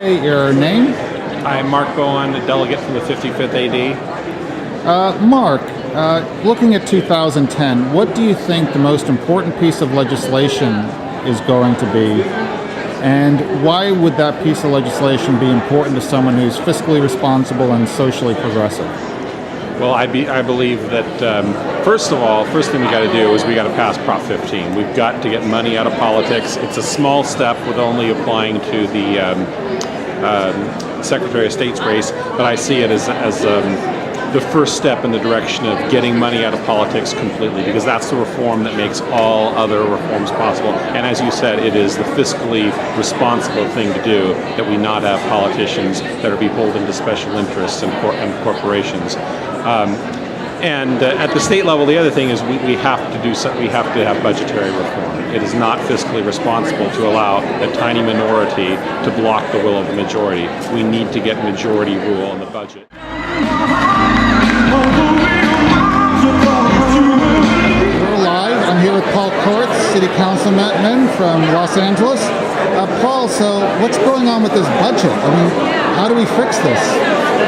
Hey, your name? I'm Mark Bowen, a delegate from the 55th AD. Mark, looking at 2010, what do you think the most important piece of legislation is going to be? And why would that piece of legislation be important to someone who's fiscally responsible and socially progressive? Well, I believe that, first thing we got to do is we got to pass Prop 15. We've got to get money out of politics. It's a small step with only applying to the Secretary of State's race, but I see it as the first step in the direction of getting money out of politics completely, because that's the reform that makes all other reforms possible. And as you said, it is the fiscally responsible thing to do, that we not have politicians that are beholden to special interests and corporations. And at the state level, the other thing is we have to have budgetary reform. It is not fiscally responsible to allow a tiny minority to block the will of the majority. We need to get majority rule in the budget. We're live. I'm here with Paul Koretz, City Councilman from Los Angeles. Paul, so what's going on with this budget? I mean, how do we fix this?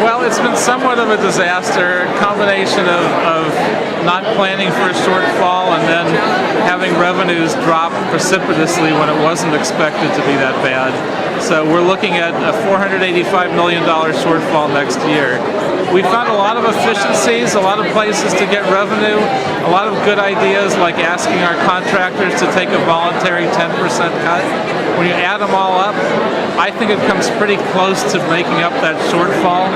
Well, it's been somewhat of a disaster, a combination of not planning for a shortfall and then having revenues drop precipitously when it wasn't expected to be that bad. So we're looking at a $485 million shortfall next year. We found a lot of efficiencies, a lot of places to get revenue, a lot of good ideas like asking our contractors to take a voluntary 10% cut. When you add them all up, I think it comes pretty close to making up that shortfall.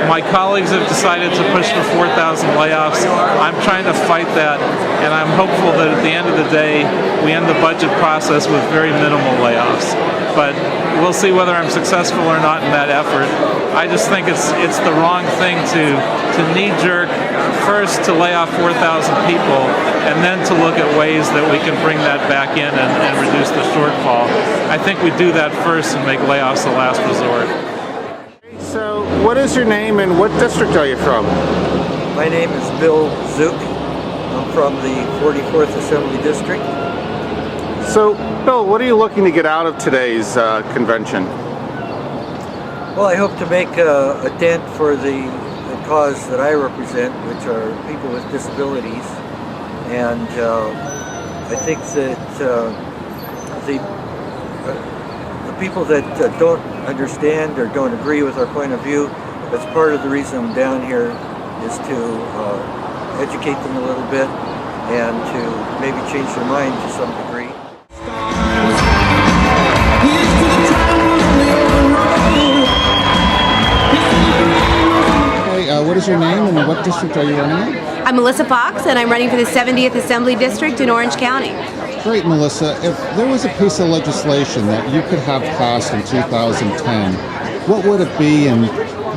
My colleagues have decided to push for 4,000 layoffs. I'm trying to fight that, and I'm hopeful that at the end of the day, we end the budget process with very minimal layoffs. But we'll see whether I'm successful or not in that effort. I just think it's the wrong thing to knee-jerk first to lay off 4,000 people and then to look at ways that we can bring that back in and reduce the shortfall. I think we do that first and make layoffs the last resort. So, what is your name and what district are you from? My name is Bill Zuke. I'm from the 44th Assembly District. So, Bill, what are you looking to get out of today's convention? Well, I hope to make a dent for the cause that I represent, which are people with disabilities. And I think that the people that don't understand or don't agree with our point of view, that's part of the reason I'm down here, is to educate them a little bit and to maybe change their mind to some degree. What is your name and what district are you running in? I'm Melissa Fox, and I'm running for the 70th Assembly District in Orange County. Great, Melissa. If there was a piece of legislation that you could have passed in 2010, what would it be, and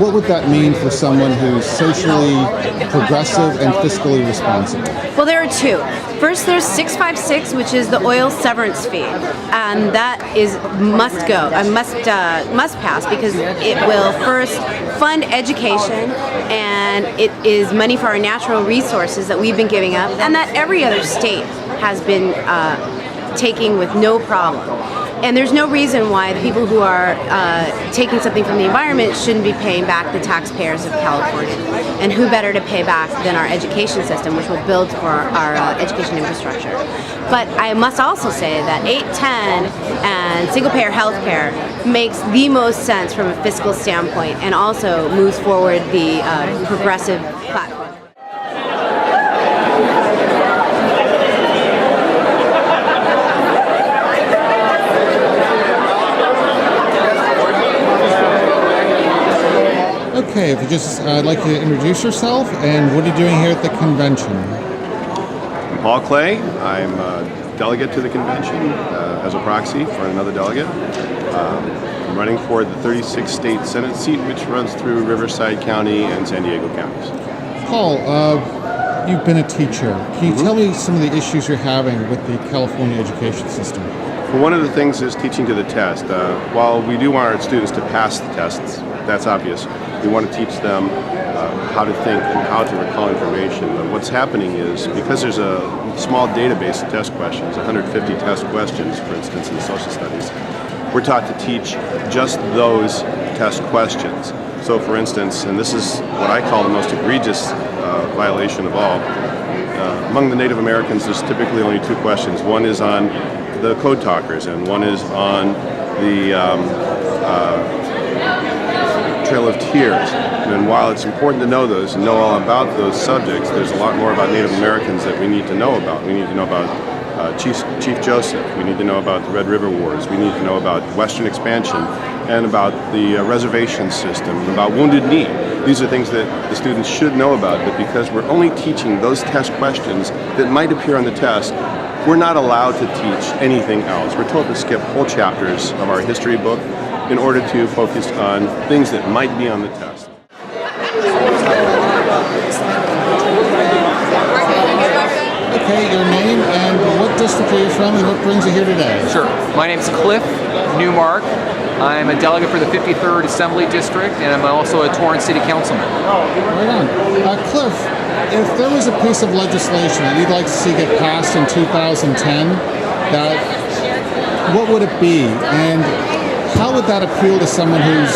what would that mean for someone who's socially progressive and fiscally responsible? Well, there are two. First, there's 656, which is the oil severance fee, and that must pass because it will first fund education, and it is money for our natural resources that we've been giving up, and that every other state has been taking with no problem. And there's no reason why the people who are taking something from the environment shouldn't be paying back the taxpayers of California. And who better to pay back than our education system, which will build for our education infrastructure. But I must also say that 810 and single-payer health care makes the most sense from a fiscal standpoint and also moves forward the progressive platform. Okay, if you just, I'd like you to introduce yourself, and what are you doing here at the convention? I'm Paul Clay. I'm a delegate to the convention as a proxy for another delegate. I'm running for the 36th state Senate seat, which runs through Riverside County and San Diego counties. Paul, you've been a teacher. Can you tell me some of the issues you're having with the California education system? Well, one of the things is teaching to the test. While we do want our students to pass the tests, that's obvious. We want to teach them how to think and how to recall information. But what's happening is, because there's a small database of test questions, 150 test questions, for instance, in social studies, we're taught to teach just those test questions. So for instance, and this is what I call the most egregious violation of all, among the Native Americans there's typically only two questions. One is on the code talkers and one is on the Trail of Tears. And while it's important to know those and know all about those subjects, there's a lot more about Native Americans that we need to know about. We need to know about Chief Joseph. We need to know about the Red River Wars. We need to know about Western expansion and about the reservation system, about Wounded Knee. These are things that the students should know about, but because we're only teaching those test questions that might appear on the test, we're not allowed to teach anything else. We're told to skip whole chapters of our history book in order to focus on things that might be on the test. Okay, your name and what district are you from and what brings you here today? Sure. My name's Cliff Numark. I'm a delegate for the 53rd Assembly District, and I'm also a Torrance City Councilman. Right on. Cliff, if there was a piece of legislation that you'd like to see get passed in 2010, what would it be? And how would that appeal to someone who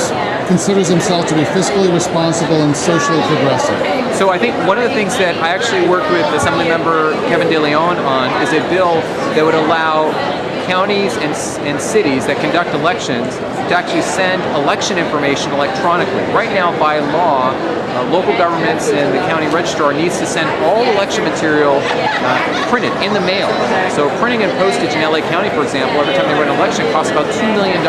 considers himself to be fiscally responsible and socially progressive? So I think one of the things that I actually worked with Assemblymember Kevin DeLeon on is a bill that would allow counties and cities that conduct elections to actually send election information electronically. Right now, by law, local governments and the county registrar needs to send all election material printed in the mail. So printing and postage in LA County, for example, every time they run an election costs about $2 million.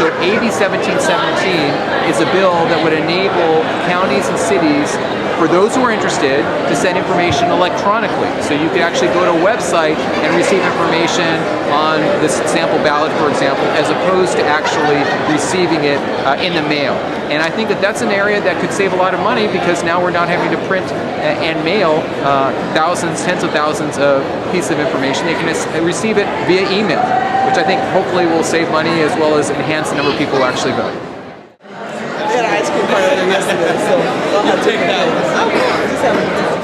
So AB 1717 is a bill that would enable counties and cities, for those who are interested, to send information electronically. So you could actually go to a website and receive information on this sample ballot, for example, as opposed to actually receiving it in the mail. And I think that that's an area that could save a lot of money, because now we're not having to print and mail thousands, tens of thousands of pieces of information. They can receive it via email, which I think hopefully will save money as well as enhance the number of people who actually vote. I had an ice cream party there yesterday, so I'll have to take that.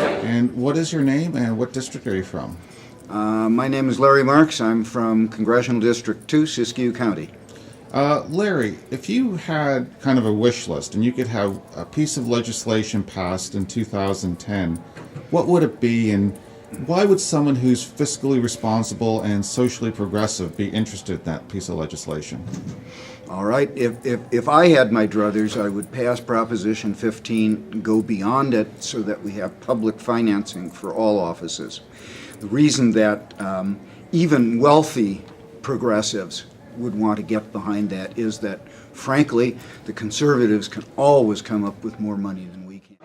Okay. And what is your name and what district are you from? My name is Larry Marks. I'm from Congressional District 2, Siskiyou County. Larry, if you had kind of a wish list and you could have a piece of legislation passed in 2010, what would it be, and why would someone who's fiscally responsible and socially progressive be interested in that piece of legislation? All right. If I had my druthers, I would pass Proposition 15 and go beyond it so that we have public financing for all offices. The reason that even wealthy progressives would want to get behind that is that, frankly, the conservatives can always come up with more money than we can.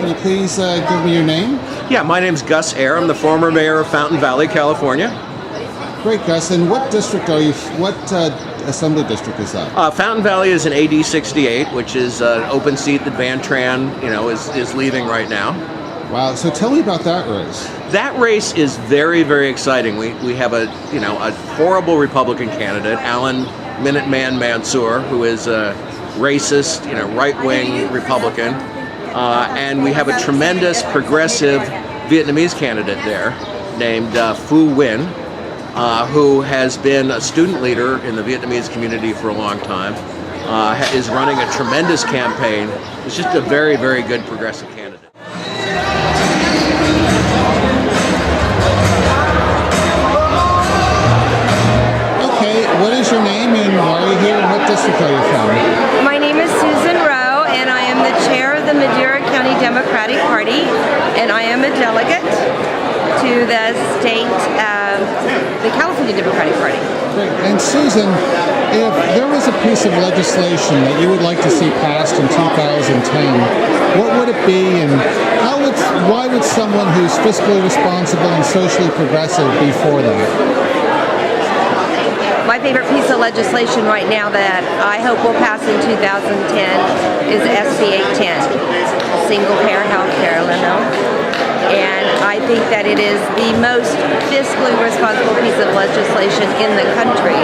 Can you please give me your name? Yeah, my name's Gus Ayer. I'm the former mayor of Fountain Valley, California. Great, Gus. And what district are you? What assembly district is that? Fountain Valley is an AD 68, which is an open seat that Van Tran, is leaving right now. Wow. So tell me about that race. That race is very, very exciting. We have a horrible Republican candidate, Alan Minuteman Mansour, who is a racist, right-wing Republican, and we have a tremendous progressive Vietnamese candidate there named Phu Nguyen, who has been a student leader in the Vietnamese community for a long time, is running a tremendous campaign. It's just a very, very good progressive candidate. Okay, what is your name and why are you here and what district are you from? My name is Susan Rowe and I am the chair of the Madera County Democratic Party, and I am a delegate to the state, the California Democratic Party. Great. And Susan, if there was a piece of legislation that you would like to see passed in 2010, what would it be, and why would someone who's fiscally responsible and socially progressive be for that? My favorite piece of legislation right now that I hope will pass in 2010 is SB 810, single payer health care, and I think that it is the most fiscally responsible piece of legislation in the country.